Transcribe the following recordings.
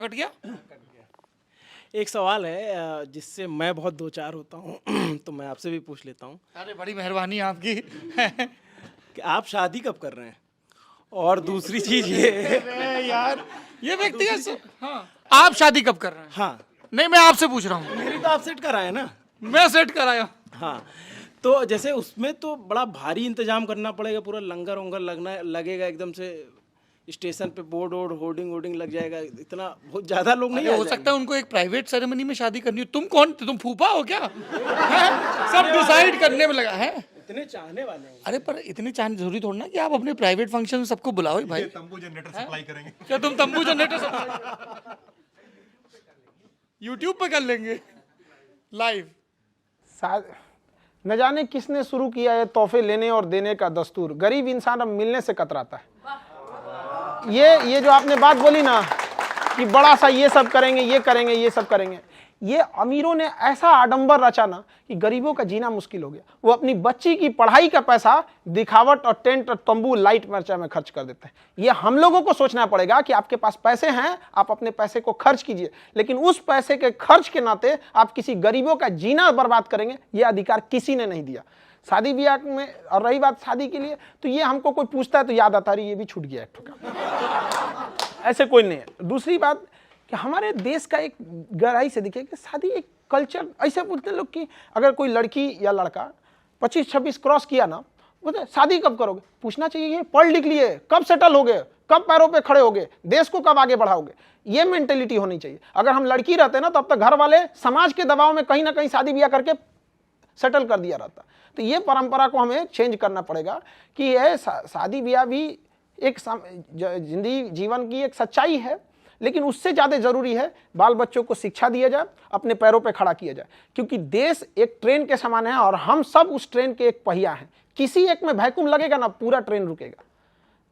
Cut गया। एक सवाल है जिससे मैं बहुत दो चार होता हूँ तो मैं आपसे भी पूछ लेता हूँ अरे बड़ी मेहरबानी आपकी। कि आप शादी कब कर रहे हैं। और दूसरी चीज ये अरे यार ये व्यक्तिगत। हाँ, आप शादी कब कर रहे हैं? हाँ, नहीं, मैं आपसे पूछ रहा हूँ। मेरी तो आप सेट कराए ना। मैं सेट कराया। हाँ, तो जैसे उसमें तो बड़ा भारी इंतजाम करना पड़ेगा, पूरा लंगर वंगर लगेगा एकदम से, स्टेशन पे बोर्ड वोर्ड होर्डिंग वोर्डिंग लग जाएगा, इतना बहुत ज्यादा लोग नहीं अरे आ हो जाएंगे। सकता है उनको एक प्राइवेट सेरेमनी में शादी करनी हो। तुम कौन, तुम फूफा हो क्या? हैं? सब डिसाइड करने में लगा है। इतने चाहने वाले हैं। अरे पर इतने चाहने जरूरी थोड़ा ना कि आप अपने प्राइवेट फंक्शन में सबको बुलाओ ही भाई। तंबू जनरेटर सप्लाई करेंगे। क्या तुम तंबू जनरेटर यूट्यूब पे कर लेंगे लाइव? न जाने किसने शुरू किया है तोहफे लेने और देने का दस्तूर। गरीब इंसान अब मिलने से कतराता है। ये जो आपने बात बोली ना कि बड़ा सा ये सब करेंगे, ये करेंगे, ये सब करेंगे, ये अमीरों ने ऐसा आडंबर रचा ना कि गरीबों का जीना मुश्किल हो गया। वो अपनी बच्ची की पढ़ाई का पैसा दिखावट और टेंट और तंबू लाइट मर्चा में खर्च कर देते हैं। ये हम लोगों को सोचना पड़ेगा कि आपके पास पैसे हैं, आप अपने पैसे को खर्च कीजिए, लेकिन उस पैसे के खर्च के नाते आप किसी गरीबों का जीना बर्बाद करेंगे, ये अधिकार किसी ने नहीं दिया। शादी ब्याह में, और रही बात शादी के लिए, तो ये हमको कोई पूछता है तो याद आता है ये भी छूट गया एक ठुका। ऐसे कोई नहीं है। दूसरी बात कि हमारे देश का एक गहराई से दिखे कि शादी एक कल्चर, ऐसे पूछते हैं लोग कि अगर कोई लड़की या लड़का 25-26 क्रॉस किया ना, बोलते शादी कब करोगे? पूछना चाहिए पढ़ लिख लिए, कब सेटल हो गए, कब पैरों पे खड़े हो गए, देश को कब आगे बढ़ाओगे। ये मेंटेलिटी होनी चाहिए। अगर हम लड़की रहते ना, तब तक घर वाले समाज के दबाव में कहीं ना कहीं शादी ब्याह करके सेटल कर दिया रहता। तो ये परंपरा को हमें चेंज करना पड़ेगा कि यह शादी ब्याह भी एक जिंदगी जीवन की एक सच्चाई है, लेकिन उससे ज़्यादा जरूरी है बाल बच्चों को शिक्षा दिया जाए, अपने पैरों पे खड़ा किया जाए। क्योंकि देश एक ट्रेन के समान है और हम सब उस ट्रेन के एक पहिया हैं। किसी एक में वैक्यूम लगेगा ना, पूरा ट्रेन रुकेगा।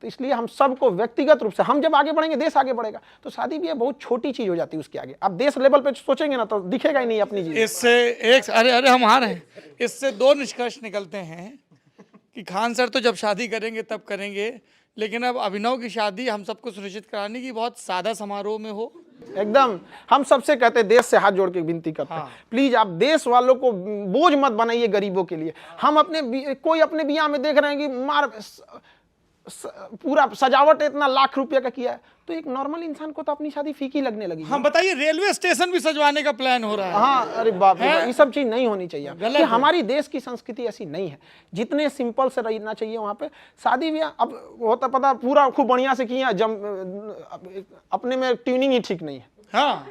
तो इसलिए हम सबको व्यक्तिगत रूप से, हम जब आगे बढ़ेंगे देश आगे बढ़ेगा। तो शादी भी बहुत छोटी चीज हो जाती है उसके आगे। अब देश लेवल पे सोचेंगे ना तो दिखेगा ही नहीं अपनी चीज। इससे एक अरे हम हार हैं। इससे दो निष्कर्ष निकलते हैं कि खान सर तो जब शादी करेंगे तब करेंगे, लेकिन अब अभिनव की शादी हम सबको सुनिश्चित कराने की बहुत सादा समारोह में हो। एकदम हम सबसे कहते हैं, देश से हाथ जोड़ के विनती करते हैं, प्लीज आप देश वालों को बोझ मत बनाइए गरीबों के लिए। हम कोई अपने बियाह में देख रहे हैं कि पूरा सजावट इतना लाख रुपए का किया है, तो एक नॉर्मल इंसान को तो अपनी शादी फीकी लगने लगी। हम बताइए, रेलवे स्टेशन भी सजवाने का प्लान हो रहा है। हाँ, अरे बाप रे, ये सब चीज नहीं होनी चाहिए। कि हमारी देश की संस्कृति ऐसी नहीं है। जितने सिंपल से रहना चाहिए वहां पे शादी ब्याह। अब होता पता पूरा खूब बढ़िया से किया, अपने में ट्यूनिंग ही ठीक नहीं है। हाँ,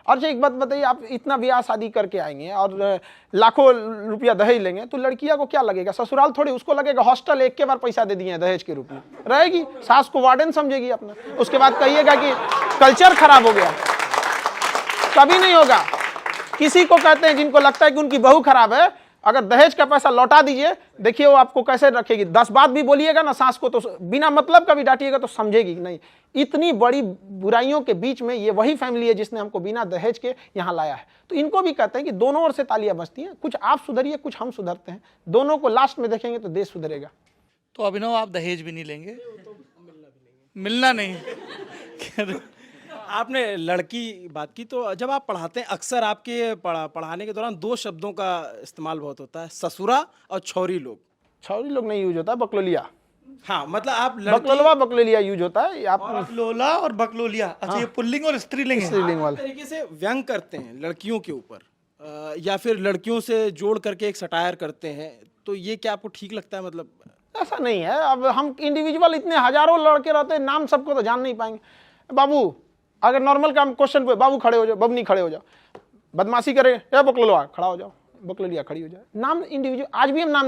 और एक बात बताइए, आप इतना ब्याह शादी करके आएंगे और लाखों रुपया दहेज लेंगे, तो लड़कियां को क्या लगेगा? ससुराल थोड़ी, उसको लगेगा हॉस्टल एक के बार पैसा दे दिए दहेज के रूप में रहेगी। सास को वार्डन समझेगी अपना, उसके बाद कहिएगा कि कल्चर खराब हो गया। कभी नहीं होगा। किसी को कहते हैं जिनको लगता है कि उनकी बहू खराब है, अगर दहेज का पैसा लौटा दीजिए, देखिए वो आपको कैसे रखेगी। 10 बात भी बोलिएगा ना सास को, तो बिना मतलब का भी डांटिएगा तो समझेगी नहीं। इतनी बड़ी बुराइयों के बीच में ये वही फैमिली है जिसने हमको बिना दहेज के यहाँ लाया है। तो इनको भी कहते हैं कि दोनों ओर से तालियां बजती हैं, कुछ आप सुधरिए, कुछ हम सुधरते हैं, दोनों को लास्ट में देखेंगे तो देश सुधरेगा। तो अभिनव आप दहेज भी नहीं लेंगे? मिलना नहीं। आपने लड़की बात की, तो जब आप पढ़ाते हैं अक्सर आपके पढ़ाने के दौरान दो शब्दों का इस्तेमाल बहुत होता है, ससुरा और छौरी लोग। छौरी लोग नहीं यूज होता, बकलोलिया। हाँ, मतलब आप बकलोलवा बकलोलिया यूज होता है। आप बकलोला और बकलोलिया, अच्छा ये पुल्लिंग और स्त्रीलिंग है। स्त्रीलिंग वाला तरीके से व्यंग करते हैं लड़कियों के ऊपर, या फिर लड़कियों से जोड़ करके एक सटायर करते हैं, तो ये क्या आपको ठीक लगता है? मतलब ऐसा नहीं है। अब हम इंडिविजुअल इतने हजारों लड़के रहते हैं, नाम सबको तो जान नहीं पाएंगे। बाबू, अगर नॉर्मल काम क्वेश्चन पे बाबू खड़े हो जाओ, बबनी खड़े हो जाओ, बदमाशी करे या बकलोलवा खड़ा हो जाओ, बकलोलिया खड़ी हो जाए, नाम इंडिविजुअल। आज भी हम नाम